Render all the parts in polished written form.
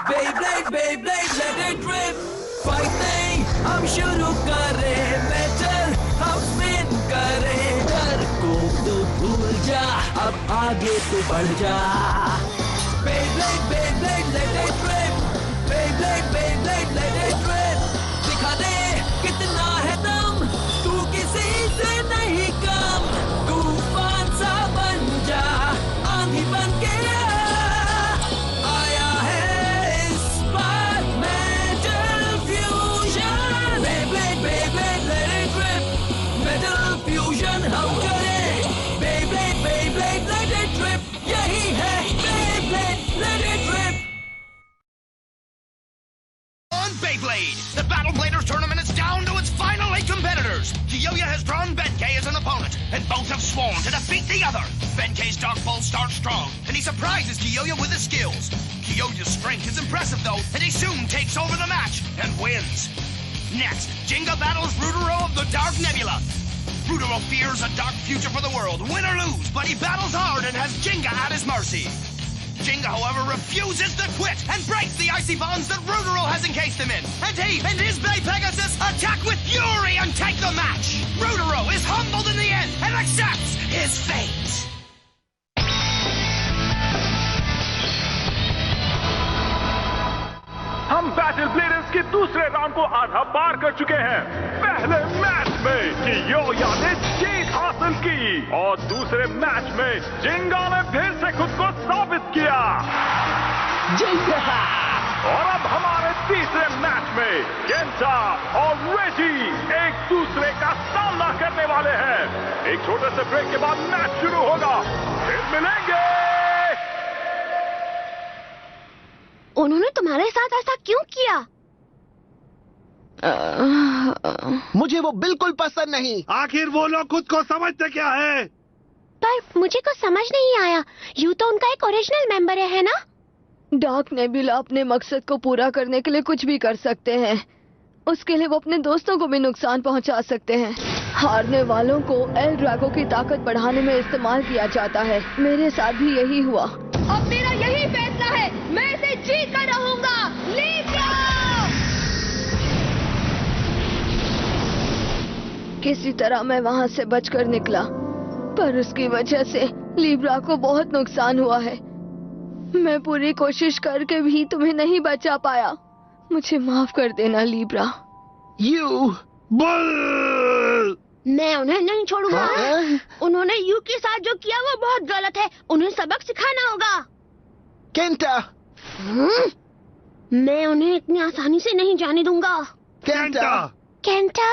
Beyblade, Beyblade, let it rip. Fighting, हम शुरू करें. Metal, हम spin करें. डर को तू भूल जा, अब आगे तू बढ़ जा. Beyblade, Beyblade, let it rip. Beyblade, Beyblade, let it rip. दिखा दे कितना है दम, तू किसी से नहीं कम. तूफान सा बन जा, आंधी बन के आया है इस बार metal fusion. Beyblade, Beyblade, let it rip. Metal fusion हम करें. Beyblade, Beyblade, let it rip. यही है Beyblade, let it rip. On Beyblade, the Battle Bladers tournament is down to its final 8 competitors. Kyoya has drawn Benkei as an opponent, and both have sworn to defeat the other. Benkei's Dark Pulse starts strong, and he surprises Kyoya with his skills. Kyoya's strength is impressive though, and he soon takes over the match and wins. Next, Jinga battles Rudero of the Dark Nebula. Rudero fears a dark future for the world, win or lose, but he battles hard and has Jinga at his mercy. Jinga, however, refuses to quit and breaks the icy bonds that Rudero has encased him in. And he and his Bay Pegasus attack with fury and take the match. Rudero is humbled in the end and accepts his fate. हम battle bladers के दूसरे round को आधा पार कर चुके हैं. पहले match में कियोया ने जीत हासिल की और दूसरे मैच में जिंगा ने फिर से खुद को साबित किया. जिंगा! और अब हमारे तीसरे मैच में केंटा और रेजी एक दूसरे का सामना करने वाले हैं. एक छोटे से ब्रेक के बाद मैच शुरू होगा. फिर मिलेंगे. उन्होंने तुम्हारे साथ ऐसा क्यों किया? मुझे वो बिल्कुल पसंद नहीं. आखिर वो लोग खुद को समझते क्या है? पर मुझे कुछ समझ नहीं आया. यू तो उनका एक ओरिजिनल मेंबर है ना? डार्क नेबुला अपने मकसद को पूरा करने के लिए कुछ भी कर सकते हैं. उसके लिए वो अपने दोस्तों को भी नुकसान पहुंचा सकते हैं. हारने वालों को एल ड्रैगो की ताकत बढ़ाने में इस्तेमाल किया जाता है. मेरे साथ भी यही हुआ. अब मेरा यही फैसला है. मैं इसे जीत कर रहूंगा. लीब्रा! किसी तरह मैं वहां से बचकर निकला, पर उसकी वजह से लीब्रा को बहुत नुकसान हुआ है. मैं पूरी कोशिश करके भी तुम्हें नहीं बचा पाया. मुझे माफ कर देना लीब्रा. मैं उन्हें नहीं छोड़ूंगा. उन्होंने यू के साथ जो किया वो बहुत गलत है. उन्हें सबक सिखाना होगा. केंटा! मैं उन्हें इतनी आसानी से नहीं जाने दूंगा. केंटा! केंटा?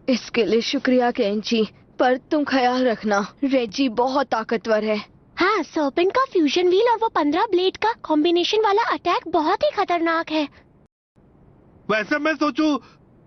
इसके लिए शुक्रिया केंची, पर तुम ख्याल रखना रेजी बहुत ताकतवर है. हाँ, सर्पेंट का फ्यूजन व्हील और वो 15 ब्लेड का कॉम्बिनेशन वाला अटैक बहुत ही खतरनाक है. वैसे मैं सोचूं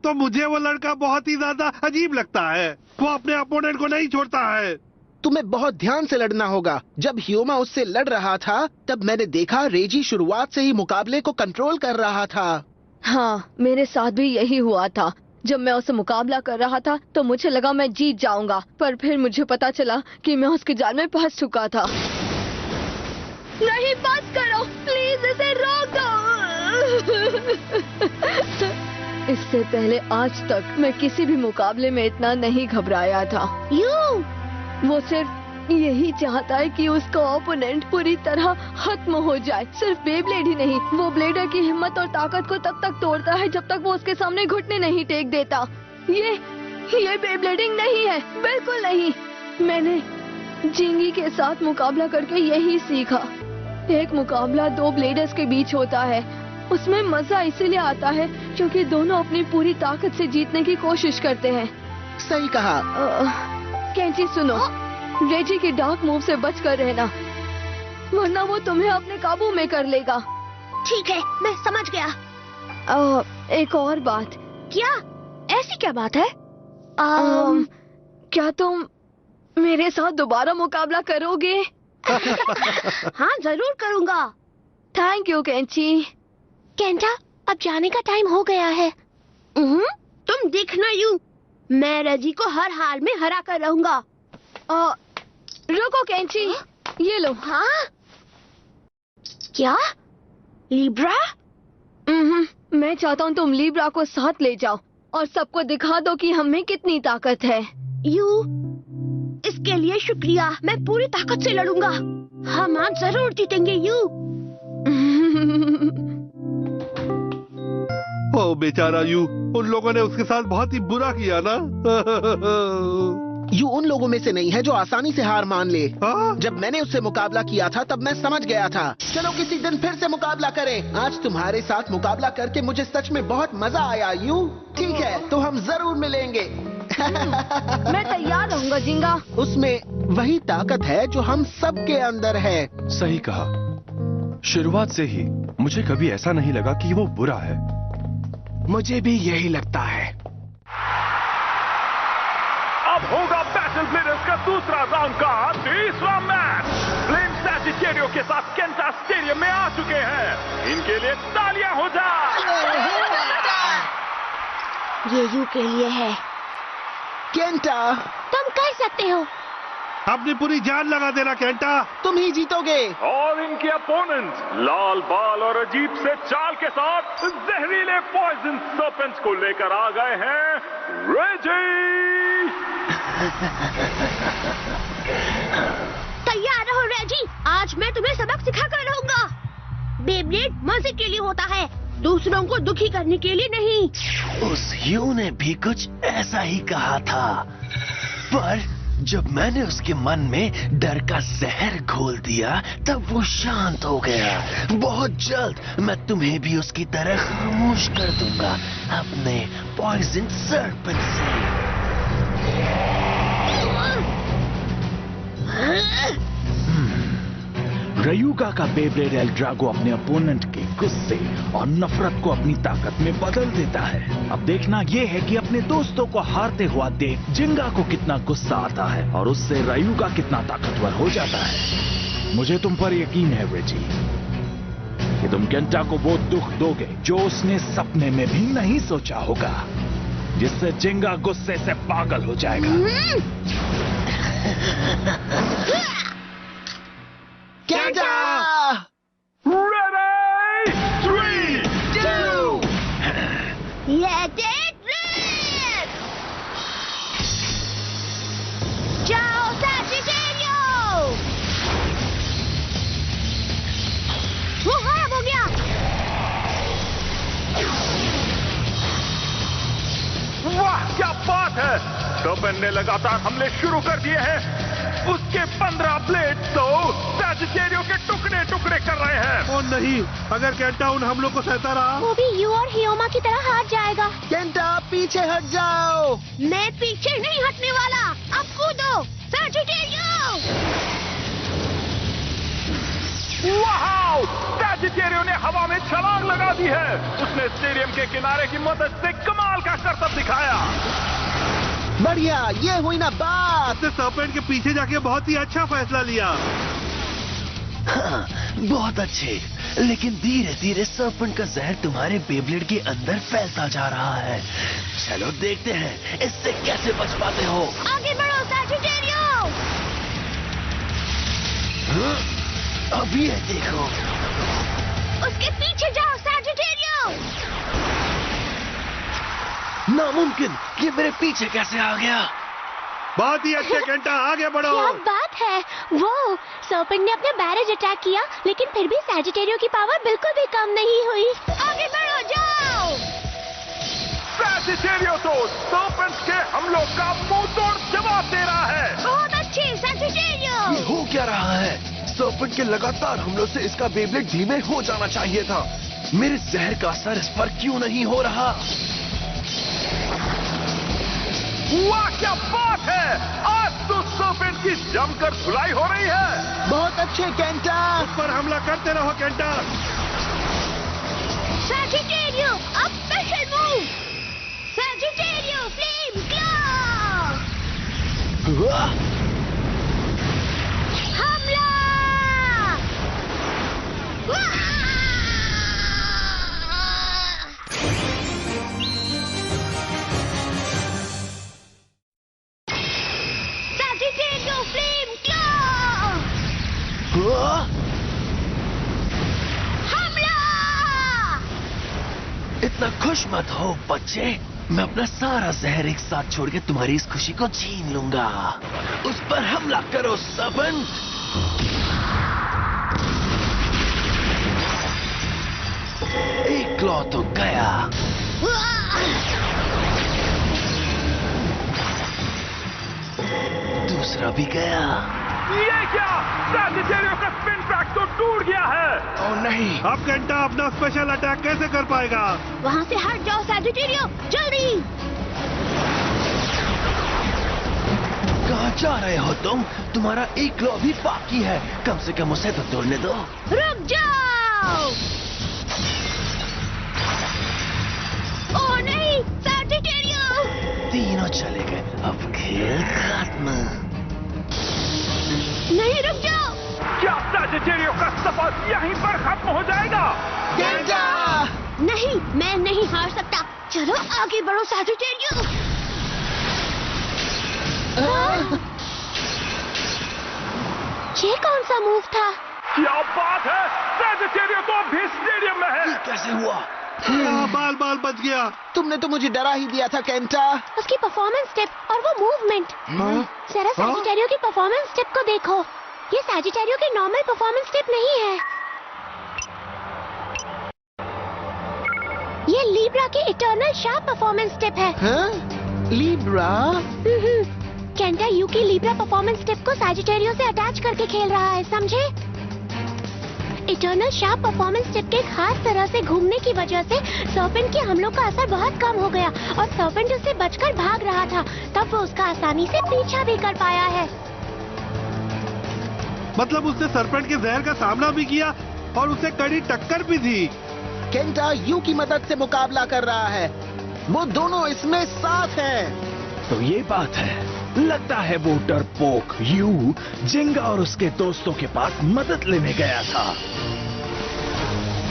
तो मुझे वो लड़का बहुत ही ज्यादा अजीब लगता है. वो अपने अपोनेंट को नहीं छोड़ता है. तुम्हें बहुत ध्यान से लड़ना होगा. जब ह्यूमा उससे लड़ रहा था तब मैंने देखा रेजी शुरुआत से ही मुकाबले को कंट्रोल कर रहा था. हाँ, मेरे साथ भी यही हुआ था. जब मैं उससे मुकाबला कर रहा था तो मुझे लगा मैं जीत जाऊंगा, पर फिर मुझे पता चला कि मैं उसके जाल में फंस चुका था. नहीं, बस करो प्लीज, इसे रोक दो. इससे पहले आज तक मैं किसी भी मुकाबले में इतना नहीं घबराया था. वो सिर्फ यही चाहता है कि उसका ओपोनेंट पूरी तरह खत्म हो जाए. सिर्फ बेब्लेड ही नहीं, वो ब्लेडर की हिम्मत और ताकत को तब तक तोड़ता है जब तक वो उसके सामने घुटने नहीं टेक देता. ये बेब्लेडिंग नहीं है, बिल्कुल नहीं. मैंने जिंगी के साथ मुकाबला करके यही सीखा. एक मुकाबला 2 ब्लेडर्स के बीच होता है. उसमें मजा इसीलिए आता है क्योंकि दोनों अपनी पूरी ताकत से जीतने की कोशिश करते हैं. सही कहा. केंची सुनो, रेजी के डार्क मूव से बचकर रहना, वरना वो तुम्हें अपने काबू में कर लेगा. ठीक है, मैं समझ गया. एक और बात. क्या? ऐसी क्या बात है? क्या तुम मेरे साथ दोबारा मुकाबला करोगे? हाँ, जरूर करूँगा. Thank you केंची. केंटा, अब जाने का टाइम हो गया है. तुम देखना यू, मैं रेजी को हर हाल में हरा कर रहूंगा. रुको केंची, ये लो. हाँ? क्या? लीब्रा? मैं चाहता हूँ तुम लीब्रा को साथ ले जाओ और सबको दिखा दो कि हम में कितनी ताकत है। यू, इसके लिए शुक्रिया। मैं पूरी ताकत से लड़ूंगा। हम आज जरूर जीतेंगे यू। ओ बेचारा यू, उन लोगों ने उसके साथ बहुत ही बुरा किया ना। यू उन लोगों में से नहीं है जो आसानी से हार मान ले। हाँ? जब मैंने उससे मुकाबला किया था तब मैं समझ गया था। चलो किसी दिन फिर से मुकाबला करें। आज तुम्हारे साथ मुकाबला करके मुझे सच में बहुत मजा आया यू। ठीक है, तो हम जरूर मिलेंगे। मैं तैयार रहूंगा जिंगा। उसमें वही ताकत है जो हम सबके अंदर है। सही कहा। शुरुआत से ही मुझे कभी ऐसा नहीं लगा कि वो बुरा है। मुझे भी यही लगता है। अब होगा बैटल ब्लेडर्स का दूसरा राउंड का तीसरा मैच। फ्लेम सैजिटेरियो के साथ केंटा स्टेडियम में आ चुके हैं। इनके लिए तालियां हो जाए। ये यू के लिए है। केंटा, तुम कर सकते हो। अपनी पूरी जान लगा देना केंटा। तुम ही जीतोगे। और इनके अपोनेंट्स लाल बाल और अजीब से चाल के साथ जहरीले पॉइजन सर्पेंट्स को लेकर आ गए हैं रेजी। तैयार रहो रेजी, आज मैं तुम्हें सबक सिखा कर रहूंगा। बेब्लेड मजे के लिए होता है, दूसरों को दुखी करने के लिए नहीं। उस यू ने भी कुछ ऐसा ही कहा था, पर जब मैंने उसके मन में डर का जहर घोल दिया तब वो शांत हो गया। बहुत जल्द मैं तुम्हें भी उसकी तरह खामोश कर दूंगा अपने पॉइजन सर्पेंट से। रयूगा का बेब्लेड एल ड्रागो अपने अपोनेंट के गुस्से और नफरत को अपनी ताकत में बदल देता है। अब देखना यह है कि अपने दोस्तों को हारते हुआ देख जिंगा को कितना गुस्सा आता है और उससे रयूगा कितना ताकतवर हो जाता है। मुझे तुम पर यकीन है रेजी कि तुम केंटा को वो दुख दोगे जो उसने सपने में भी नहीं सोचा होगा, जिससे जिंगा गुस्से से पागल हो जाएगा। Kenta! Ready? 3, 2. Let it rip! जाओ सैजिटेरियो! वो गायब हो गया। वाह, क्या बात है। सर्पेंट ने लगातार हमले शुरू कर दिए हैं। उसके 15 ब्लेड तो सैजिटेरियो के टुकड़े टुकड़े कर रहे हैं। ओ नहीं, अगर केंटा उन हमलों को सहता रहा वो भी यू और हियोमा की तरह हार जाएगा। केंटा, पीछे हट जाओ। मैं पीछे नहीं हटने वाला। अब कूदो सैजिटेरियो! वाह! सैजिटेरियो ने हवा में छलांग लगा दी है। उसने स्टेडियम के किनारे की मदद से कमाल का करतब दिखाया। बढ़िया, ये हुई ना बात। उसने सर्पेंट के पीछे जाके बहुत ही अच्छा फैसला लिया। हाँ, बहुत अच्छे, लेकिन धीरे धीरे सर्पेंट का जहर तुम्हारे बेब्लेड के अंदर फैलता जा रहा है। चलो देखते हैं इससे कैसे बच पाते हो। आगे बढ़ो सैजिटेरियो! हाँ? अब ये देखो। उसके पीछे जाओ सैजिटेरियो! नामुमकिन, ये मेरे पीछे कैसे आ गया? बहुत ही अच्छे केंटा, आगे बढ़ो। क्या बात है। वो सर्पेंट ने अपना बैरेज अटैक किया, लेकिन फिर भी सैजिटेरियो की पावर बिल्कुल भी कम नहीं हुई। आगे बढ़ो, जाओ! सैजिटेरियो तो सर्पेंट के हमलों का मुंह तोड़ जवाब दे रहा है। बहुत अच्छे सैजिटेरियो! ये हो क्या रहा है? सर्पेंट के लगातार हमलों से इसका बेब्लेड धीमे हो जाना चाहिए था। मेरे जहर का असर इस पर क्यों नहीं हो रहा? वाह, क्या बात है। आज तो सर्पेंट की जमकर धुलाई हो रही है। बहुत अच्छे केंटा। उस पर हमला करते रहो केंटा। सैजिटेरियो, अब special move! Sagittario flame claw! हमला! Sagittario flame claw! हमला! इतना खुश मत हो बच्चे। मैं अपना सारा जहर एक साथ छोड़ के तुम्हारी इस खुशी को छीन लूंगा। उस पर हमला करो सर्पेंट। एक क्लॉ तो गया। दूसरा भी गया। ये क्या? सैजिटेरियो का स्पिन ट्रैक तो टूट गया है। ओ नहीं। अब घंटा अपना स्पेशल अटैक कैसे कर पाएगा? वहाँ से हट जाओ सैजिटेरियो, जल्दी। कहाँ जा रहे हो तुम? तुम्हारा एक क्लॉ भी बाकी है। कम से कम उसे तो तोड़ने दो। रुक जाओ। ओ नहीं, सैजिटेरियो। तीनों चले गए। अब खेल खत्म। नहीं, रुक जाओ। क्या सैजिटेरियो का सफर यहीं पर खत्म हो जाएगा? नहीं, मैं नहीं हार सकता। चलो आगे बढ़ो सैजिटेरियो। ये कौन सा मूव था? क्या बात है, सैजिटेरियो तो अभी स्टेडियम में है। कैसे हुआ? बाल बाल बच गया। तुमने तो मुझे डरा ही दिया था केंटा। उसकी परफॉर्मेंस स्टेप और वो मूवमेंट। जरा सैजिटेरियो की परफॉर्मेंस स्टेप को देखो। ये सैजिटेरियो की नॉर्मल परफॉर्मेंस स्टेप नहीं है। ये लीब्रा की इटर्नल शार्प परफॉर्मेंस स्टेप है। लीब्रा? केंटा यू की लीब्रा परफॉर्मेंस स्टेप को सैजिटेरियो से अटैच करके खेल रहा है, समझे? इटर्नल शार्प परफॉर्मेंस स्टेप के खास तरह से घूमने की वजह से सर्पेंट के हमलों का असर बहुत कम हो गया और सर्पेंट उससे बचकर भाग रहा था। तब वो उसका आसानी से पीछा भी कर पाया है। मतलब उसने सर्पेंट के जहर का सामना भी किया और उसे कड़ी टक्कर भी दी। केंटा यू की मदद से मुकाबला कर रहा है। वो दोनों इसमें साथ हैं। तो ये बात है। लगता है वो डरपोक यू जिंगा और उसके दोस्तों के पास मदद लेने गया था।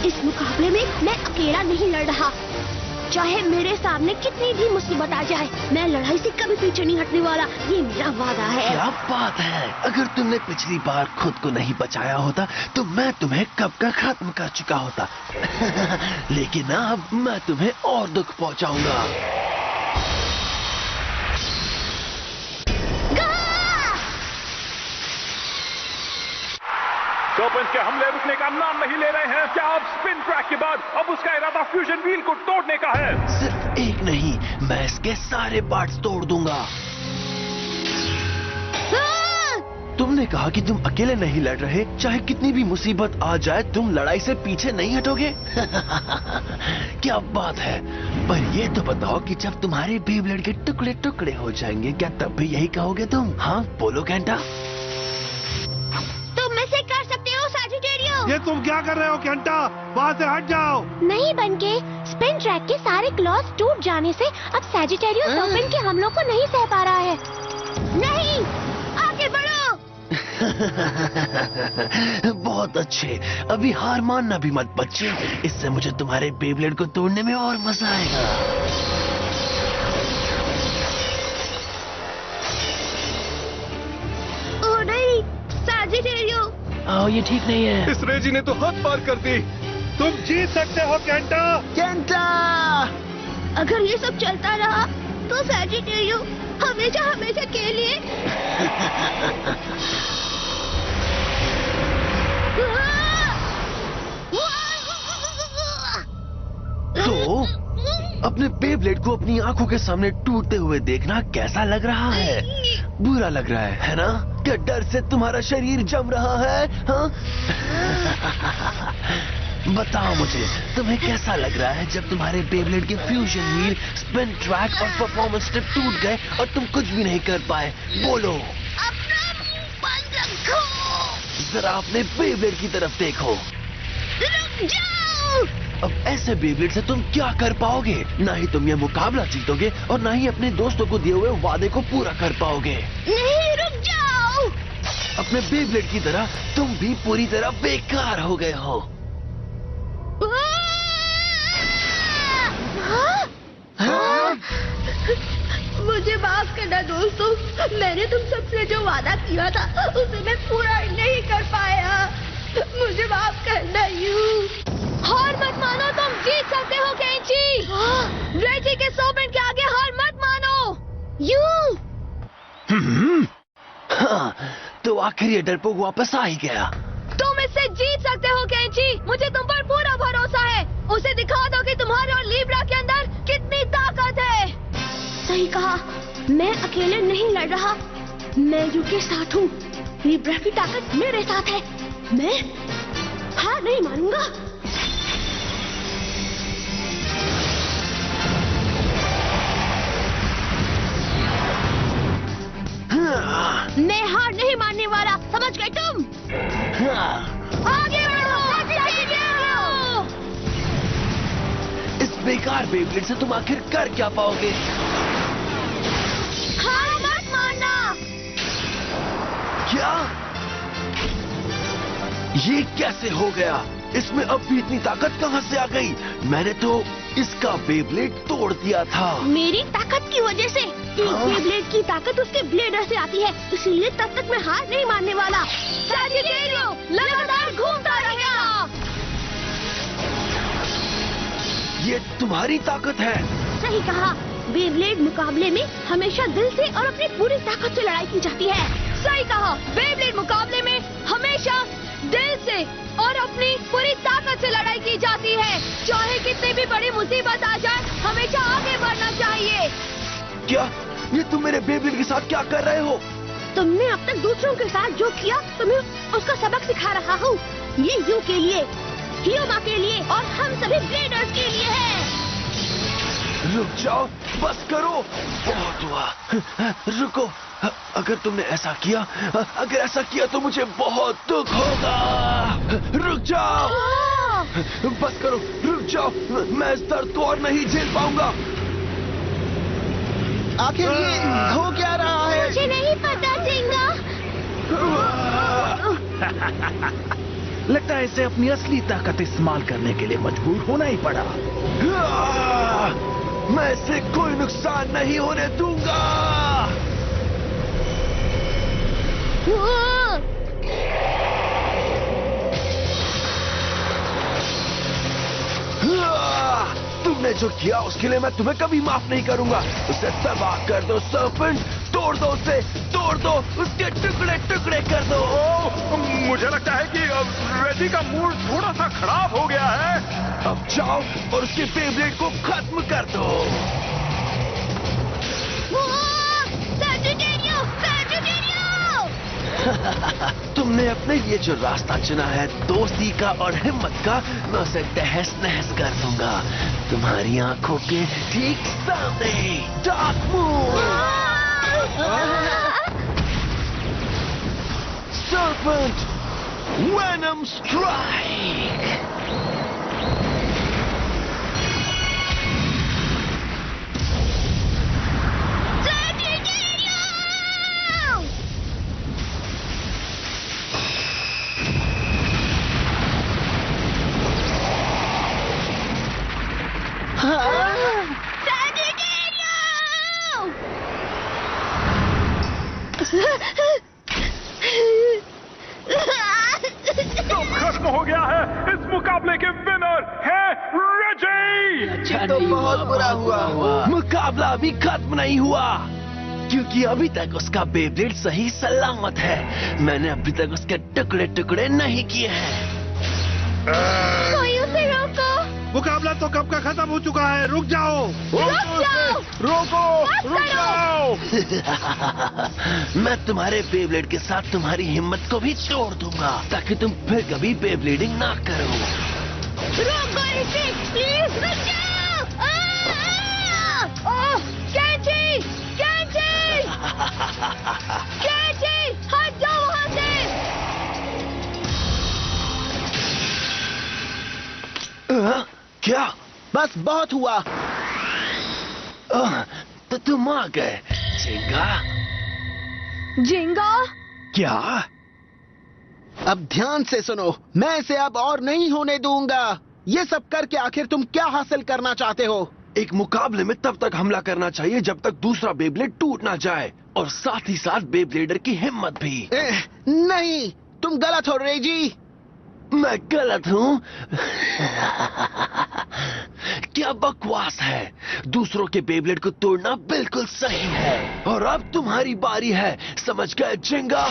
इस मुकाबले में मैं अकेला नहीं लड़ रहा। चाहे मेरे सामने कितनी भी मुसीबत आ जाए, मैं लड़ाई से कभी पीछे नहीं हटने वाला। ये मेरा वादा है। क्या बात है। अगर तुमने पिछली बार खुद को नहीं बचाया होता तो मैं तुम्हें कब का खत्म कर चुका होता। लेकिन अब मैं तुम्हें और दुख पहुंचाऊंगा। सर्पेंट के हमले रुकने का नाम नहीं ले रहे हैं। क्या अब स्पिन ट्रैक के बाद अब उसका इरादा फ्यूजन व्हील को तोड़ने का है? सिर्फ एक नहीं, मैं इसके सारे पार्ट्स तोड़ दूंगा। तुमने कहा कि तुम अकेले नहीं लड़ रहे। चाहे कितनी भी मुसीबत आ जाए तुम लड़ाई से पीछे नहीं हटोगे। क्या बात है। पर ये तो बताओ कि जब तुम्हारे बेब्लेड के टुकड़े टुकड़े हो जाएंगे क्या तब भी यही कहोगे तुम? हाँ बोलो केंटा। ये तुम क्या कर रहे हो केंटा? वहाँ से हट जाओ। नहीं बनके, स्पिन ट्रैक के सारे क्लॉज टूट जाने से अब सैजिटेरियो सर्पेंट के हमलों को नहीं सह पा रहा है। नहीं, आगे बढ़ो। बहुत अच्छे। अभी हार मानना भी मत बच्चे। इससे मुझे तुम्हारे बेब्लेड को तोड़ने में और मजा आएगा। ओ नहीं, सैजिटेरियो। ये ठीक नहीं है। इस रेजी ने तो हद पार कर दी। तुम जीत सकते हो केंटा। केंटा! अगर ये सब चलता रहा तो सैजिटेरियो हमेशा हमेशा के लिए तो अपने बेब्लेड को अपनी आंखों के सामने टूटते हुए देखना कैसा लग रहा है? बुरा लग रहा है ना? क्या डर से तुम्हारा शरीर जम रहा है? हाँ? बताओ मुझे, तुम्हें कैसा लग रहा है जब तुम्हारे बेब्लेड के फ्यूजन व्हील, स्पिन ट्रैक और परफॉर्मेंस स्टेप टूट गए और तुम कुछ भी नहीं कर पाए? बोलो। अपना मुंह बंद रखो। जरा अपने बेब्लेड की तरफ देखो। रुक जाओ। अब ऐसे बेब्लेड से तुम क्या कर पाओगे? ना ही तुम ये मुकाबला जीतोगे और ना ही अपने दोस्तों को दिए हुए वादे को पूरा कर पाओगे। नहीं, रुक जाओ। अपने बेब्लेड की तरह तुम भी पूरी तरह बेकार हो गए हो। मुझे माफ करना दोस्तों, मैंने तुम सबसे जो वादा किया था उसे मैं पूरा नहीं कर पाया। मुझे माफ करना यू। हार मत मानो, तुम जीत सकते हो केंची। आखिर ये डरपोक वापस आ ही गया। तुम इससे जीत सकते हो केंची, मुझे तुम पर पूरा भरोसा है। उसे दिखा दो कि तुम्हारे और लीब्रा के अंदर कितनी ताकत है। सही कहा, मैं अकेले नहीं लड़ रहा, मैं यू के साथ हूँ। लीब्रा की ताकत मेरे साथ है, मैं हार नहीं मानूंगा। मैं हार नहीं मानने वाला, समझ गए तुम? आगे बढ़ो, इस बेकार बेब्लेड से तुम आखिर कर क्या पाओगे? हार मत मानना। क्या? ये कैसे हो गया? इसमें अब भी इतनी ताकत कहां से आ गई? मैंने तो इसका बेब्लेड तोड़ दिया था। मेरी ताकत की वजह से। एक बेब्लेड की ताकत उसके ब्लेडर से आती है, इसीलिए तब तक मैं हार नहीं मानने वाला। लगातार घूमता रहेगा। ये तुम्हारी ताकत है। सही कहा, बेब्लेड मुकाबले में हमेशा दिल से और अपनी पूरी ताकत से लड़ाई की जाती है। सही कहा, बेब्लेड मुकाबले में हमेशा दिल से और अपनी पूरी ताकत से लड़ाई की जाती है। चाहे कितनी भी बड़ी मुसीबत आ जाए, हमेशा आगे बढ़ना चाहिए। क्या ये तुम मेरे बेब्लेड के साथ क्या कर रहे हो? तुमने अब तक दूसरों के साथ जो किया, तुम्हें उसका सबक सिखा रहा हूँ। ये यू के लिए, हियोमा के लिए और हम सभी ब्लेडर्स के लिए है। रुक जाओ, बस करो। बहुत हुआ, रुको। अगर तुमने ऐसा किया, अगर ऐसा किया तो मुझे बहुत दुख होगा। रुक जाओ, बस करो, रुक जाओ। मैं इस दर्द को और नहीं झेल पाऊंगा। आखिर ये हो क्या रहा है? मुझे नहीं पता जिंगा। लगता है इसे अपनी असली ताकत इस्तेमाल करने के लिए मजबूर होना ही पड़ा। मैं इसे कोई नुकसान नहीं होने दूंगा। तुमने जो किया उसके लिए मैं तुम्हें कभी माफ नहीं करूंगा। उसे तबाह कर दो सर्पेंट, तोड़ दो उसे, तोड़ दो, उसके टुकड़े टुकड़े कर दो। मुझे लगता है कि रेजी का मूड थोड़ा सा खराब हो गया है। अब जाओ और उसके बेब्लेड को खत्म कर दो। तुमने अपने लिए जो रास्ता चुना है दोस्ती का और हिम्मत का, मैं उसे तहस नहस कर दूंगा तुम्हारी आंखों के ठीक सामने। Dark moon, serpent, venom strike. तो खत्म हो गया है। इस मुकाबले के विनर है रेजी। तो बहुत बुरा हुआ। मुकाबला अभी खत्म नहीं हुआ, क्योंकि अभी तक उसका बेब्लेड सही सलामत है। मैंने अभी तक उसके टुकड़े टुकड़े नहीं किए हैं। कोई उसे रोको। मुकाबला तो कब का खत्म हो चुका है, रुक जाओ। रोको, रुक जाओ। मैं तुम्हारे बेब्लेड के साथ तुम्हारी हिम्मत को भी तोड़ दूंगा, ताकि तुम फिर कभी बेब्लेडिंग ना करो। रोको इसे, प्लीज रुक जाओ। कैंची, कैंची, कैंची, हट जाओ वहाँ से। क्या? बस बहुत हुआ। तो तुम आ गए जिंगा। जिंगा? क्या? अब ध्यान से सुनो, मैं इसे अब और नहीं होने दूंगा। ये सब करके आखिर तुम क्या हासिल करना चाहते हो? एक मुकाबले में तब तक हमला करना चाहिए जब तक दूसरा बेब्लेड टूट ना जाए, और साथ ही साथ बेब्लेडर की हिम्मत भी। नहीं, तुम गलत हो रेजी। मैं गलत हूँ? क्या बकवास है। दूसरों के बेब्लेड को तोड़ना बिल्कुल सही है, और अब तुम्हारी बारी है, समझ गए जिंगा?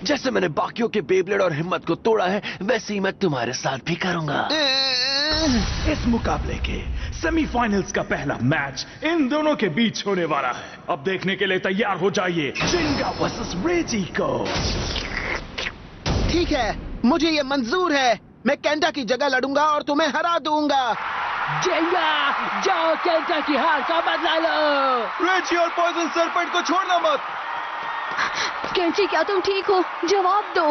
जैसे मैंने बाकियों के बेब्लेड और हिम्मत को तोड़ा है, वैसे ही मैं तुम्हारे साथ भी करूंगा। इस मुकाबले के सेमीफाइनल्स का पहला मैच इन दोनों के बीच होने वाला है। अब देखने के लिए तैयार हो जाइए जिंगा वर्सेस रेजी को। ठीक है, मुझे ये मंजूर है। मैं केंटा की जगह लड़ूंगा और तुम्हें हरा दूंगा। जिंगा, जाओ केंटा की हार का बदला लो। रेजी और पॉइजन सरपेंट को छोड़ना मत। केंची, क्या तुम ठीक हो? जवाब दो।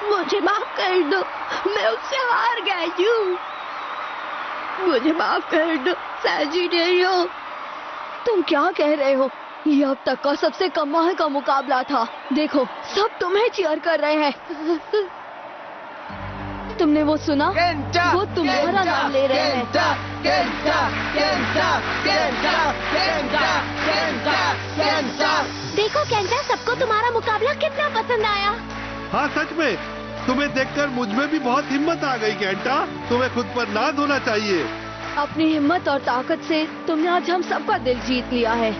मुझे माफ कर दो, मैं उससे हार गया हूँ। मुझे माफ कर दो सैजिटेरियो। तुम क्या कह रहे हो? ये अब तक का सबसे कमाल का मुकाबला था। देखो, सब तुम्हें चीयर कर रहे हैं। तुमने वो सुना? वो तुम्हारा नाम ले रहे हैं। देखो केंटा, सबको तुम्हारा मुकाबला कितना पसंद आया। हाँ सच में, तुम्हें देखकर मुझ में भी बहुत हिम्मत आ गई केंटा। तुम्हें खुद पर नाज होना चाहिए। अपनी हिम्मत और ताकत से तुमने आज हम सबका दिल जीत लिया है।